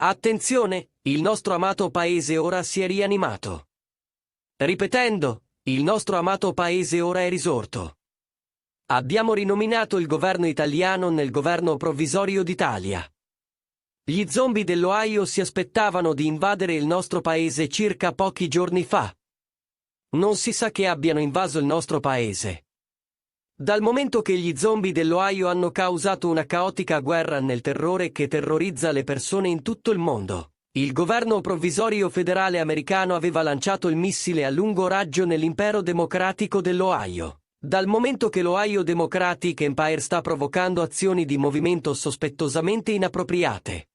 Attenzione, il nostro amato paese ora si è rianimato. Ripetendo, il nostro amato paese ora è risorto. Abbiamo rinominato il governo italiano nel governo provvisorio d'Italia. Gli zombie dell'Ohio si aspettavano di invadere il nostro paese circa pochi giorni fa. Non si sa che abbiano invaso il nostro paese. Dal momento che gli zombie dell'Ohio hanno causato una caotica guerra nel terrore che terrorizza le persone in tutto il mondo, il governo provvisorio federale americano aveva lanciato il missile a lungo raggio nell'impero democratico dell'Ohio. Dal momento che l'Ohio Democratic Empire sta provocando azioni di movimento sospettosamente inappropriate.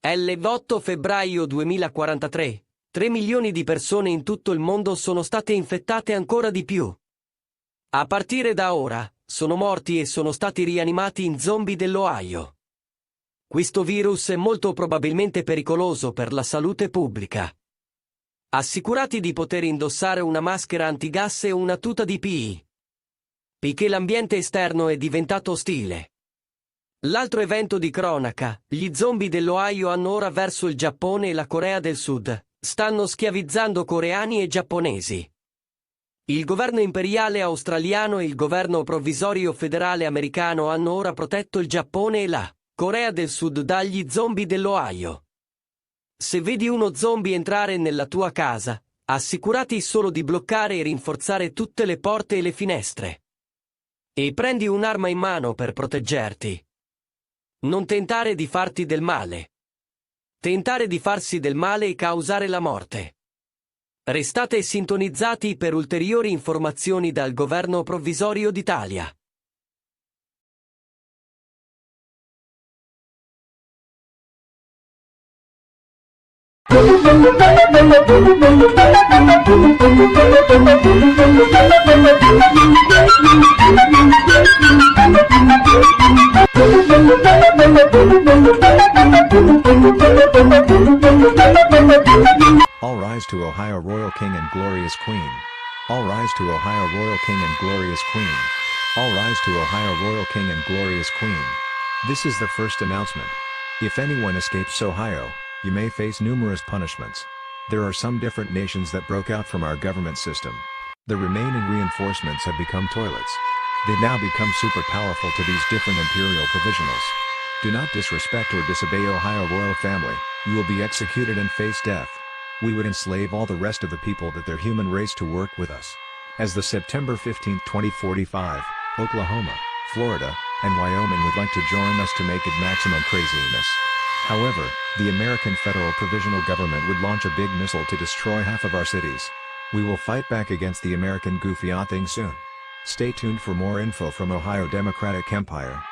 L'8 febbraio 2043, 3 milioni di persone in tutto il mondo sono state infettate ancora di più. A partire da ora, sono morti e sono stati rianimati in zombie dell'Ohio. Questo virus è molto probabilmente pericoloso per la salute pubblica. Assicurati di poter indossare una maschera antigas e una tuta di PI. Poiché l'ambiente esterno è diventato ostile. L'altro evento di cronaca, gli zombie dell'Ohio hanno ora verso il Giappone e la Corea del Sud, stanno schiavizzando coreani e giapponesi. Il governo imperiale australiano e il governo provvisorio federale americano hanno ora protetto il Giappone e la Corea del Sud dagli zombie dell'Ohio. Se vedi uno zombie entrare nella tua casa, assicurati solo di bloccare e rinforzare tutte le porte e le finestre. E prendi un'arma in mano per proteggerti. Non tentare di farti del male. Tentare di farsi del male e causare la morte. Restate sintonizzati per ulteriori informazioni dal Governo Provvisorio d'Italia. All rise to Ohio Royal King and Glorious Queen. All rise to Ohio Royal King and Glorious Queen. All rise to Ohio Royal King and Glorious Queen. This is the first announcement. If anyone escapes Ohio, you may face numerous punishments. There are some different nations that broke out from our government system. The remaining reinforcements have become toilets. They now become super powerful to these different imperial provisionals. Do not disrespect or disobey Ohio royal family, you will be executed and face death. We would enslave all the rest of the people that their human race to work with us. As the September 15, 2045, Oklahoma, Florida, and Wyoming would like to join us to make it maximum craziness. However, the American federal provisional government would launch a big missile to destroy half of our cities. We will fight back against the American goofy thing soon. Stay tuned for more info from Ohio Democratic Empire.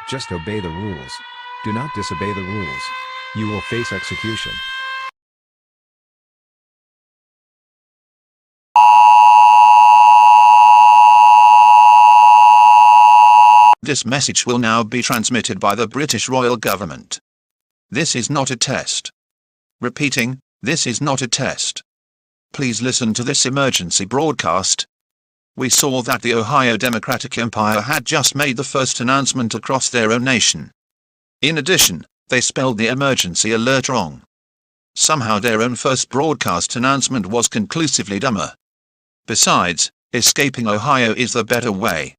Just obey the rules. Do not disobey the rules. You will face execution. This message will now be transmitted by the British Royal Government. This is not a test. Repeating, this is not a test. Please listen to this emergency broadcast. We saw that the Ohio Democratic Empire had just made the first announcement across their own nation. In addition, they spelled the emergency alert wrong. Somehow their own first broadcast announcement was conclusively dumber. Besides, escaping Ohio is the better way.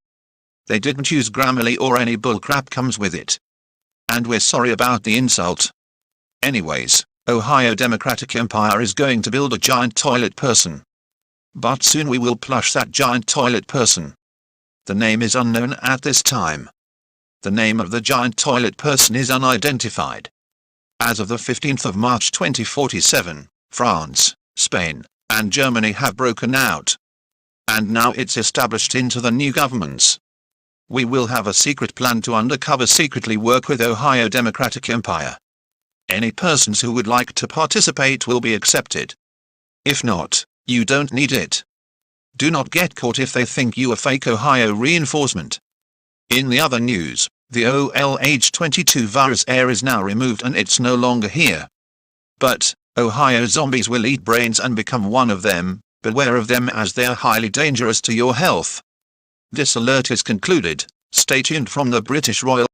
They didn't use Grammarly or any bullcrap comes with it. And we're sorry about the insult. Anyways, Ohio Democratic Empire is going to build a giant toilet person. But soon we will plush that giant toilet person. The name is unknown at this time. The name of the giant toilet person is unidentified. As of the 15th of March 2047, France, Spain, and Germany have broken out. And now it's established into the new governments. We will have a secret plan to undercover secretly work with Ohio Democratic Empire. Any persons who would like to participate will be accepted. If not, you don't need it. Do not get caught if they think you are fake Ohio reinforcement. In the other news, the OLH22 virus air is now removed and it's no longer here. But, Ohio zombies will eat brains and become one of them, beware of them as they are highly dangerous to your health. This alert is concluded. Stay tuned from the British Royal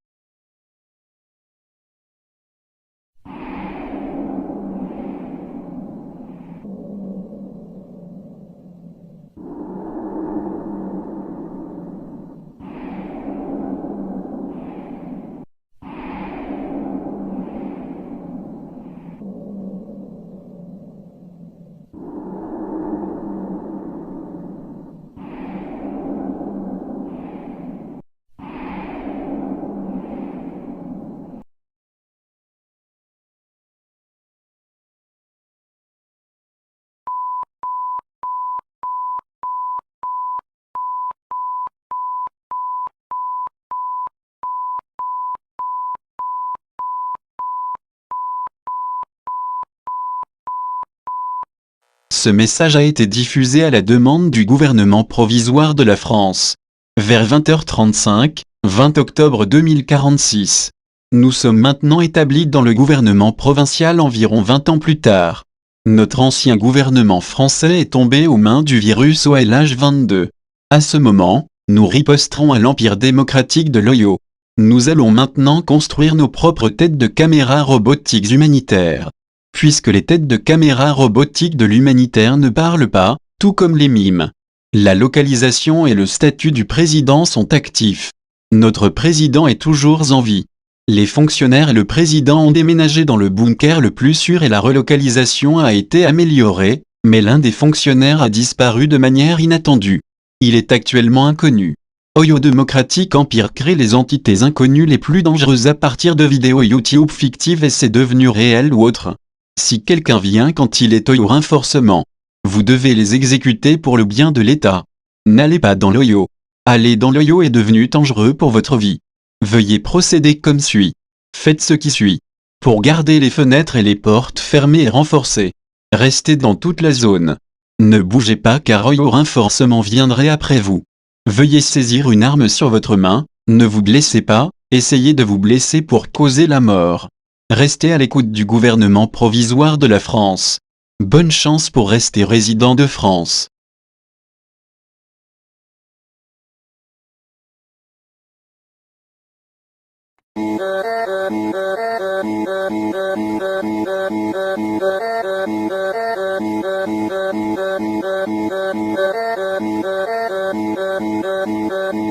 Ce message a été diffusé à la demande du gouvernement provisoire de la France. Vers 20h35, 20 octobre 2046. Nous sommes maintenant établis dans le gouvernement provincial environ 20 ans plus tard. Notre ancien gouvernement français est tombé aux mains du virus OLH22. À ce moment, nous riposterons à l'empire démocratique de l'Oyo. Nous allons maintenant construire nos propres têtes de caméras robotiques humanitaires. Puisque les têtes de caméras robotiques de l'humanitaire ne parlent pas, tout comme les mimes. La localisation et le statut du président sont actifs. Notre président est toujours en vie. Les fonctionnaires et le président ont déménagé dans le bunker le plus sûr et la relocalisation a été améliorée, mais l'un des fonctionnaires a disparu de manière inattendue. Il est actuellement inconnu. Oyo Démocratique Empire crée les entités inconnues les plus dangereuses à partir de vidéos YouTube fictives et c'est devenu réel ou autre. Si quelqu'un vient quand il est Oyo renforcement, vous devez les exécuter pour le bien de l'État. N'allez pas dans l'Oyo. Aller dans l'Oyo est devenu dangereux pour votre vie. Veuillez procéder comme suit. Faites ce qui suit. Pour garder les fenêtres et les portes fermées et renforcées. Restez dans toute la zone. Ne bougez pas car Oyo renforcement viendrait après vous. Veuillez saisir une arme sur votre main, ne vous blessez pas, essayez de vous blesser pour causer la mort. Restez à l'écoute du gouvernement provisoire de la France. Bonne chance pour rester résident de France.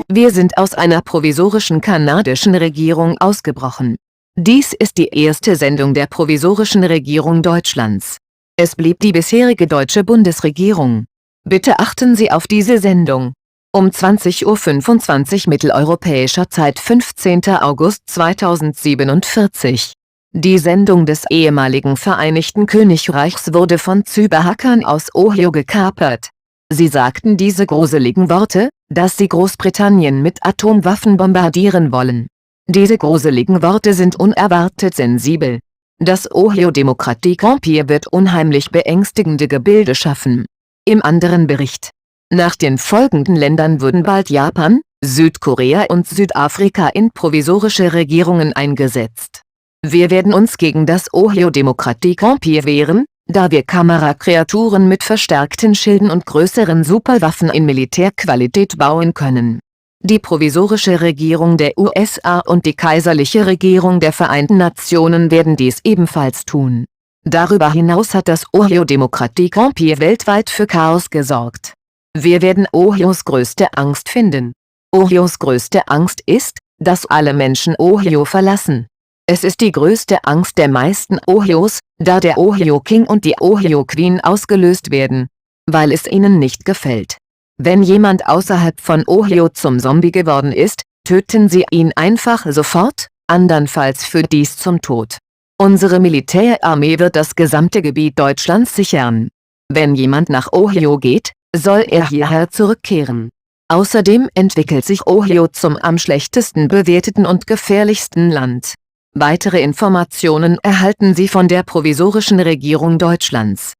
Wir sind aus einer provisorischen kanadischen Regierung ausgebrochen. Dies ist die erste Sendung der provisorischen Regierung Deutschlands. Es blieb die bisherige deutsche Bundesregierung. Bitte achten Sie auf diese Sendung. Um 20:25 Uhr mitteleuropäischer Zeit 15. August 2047. Die Sendung des ehemaligen Vereinigten Königreichs wurde von Cyberhackern aus Ohio gekapert. Sie sagten diese gruseligen Worte, dass sie Großbritannien mit Atomwaffen bombardieren wollen. Diese gruseligen Worte sind unerwartet sensibel. Das Ohio Democratic Empire wird unheimlich beängstigende Gebilde schaffen. Im anderen Bericht. Nach den folgenden Ländern würden bald Japan, Südkorea und Südafrika in provisorische Regierungen eingesetzt. Wir werden uns gegen das Ohio Democratic Empire wehren, da wir Kamerakreaturen mit verstärkten Schilden und größeren Superwaffen in Militärqualität bauen können. Die provisorische Regierung der USA und die kaiserliche Regierung der Vereinten Nationen werden dies ebenfalls tun. Darüber hinaus hat das Ohio Democratic Empire weltweit für Chaos gesorgt. Wir werden Ohios größte Angst finden. Ohios größte Angst ist, dass alle Menschen Ohio verlassen. Es ist die größte Angst der meisten Ohios, da der Ohio King und die Ohio Queen ausgelöst werden, weil es ihnen nicht gefällt. Wenn jemand außerhalb von Ohio zum Zombie geworden ist, töten sie ihn einfach sofort, andernfalls führt dies zum Tod. Unsere Militärarmee wird das gesamte Gebiet Deutschlands sichern. Wenn jemand nach Ohio geht, soll er hierher zurückkehren. Außerdem entwickelt sich Ohio zum am schlechtesten bewerteten und gefährlichsten Land. Weitere Informationen erhalten Sie von der provisorischen Regierung Deutschlands.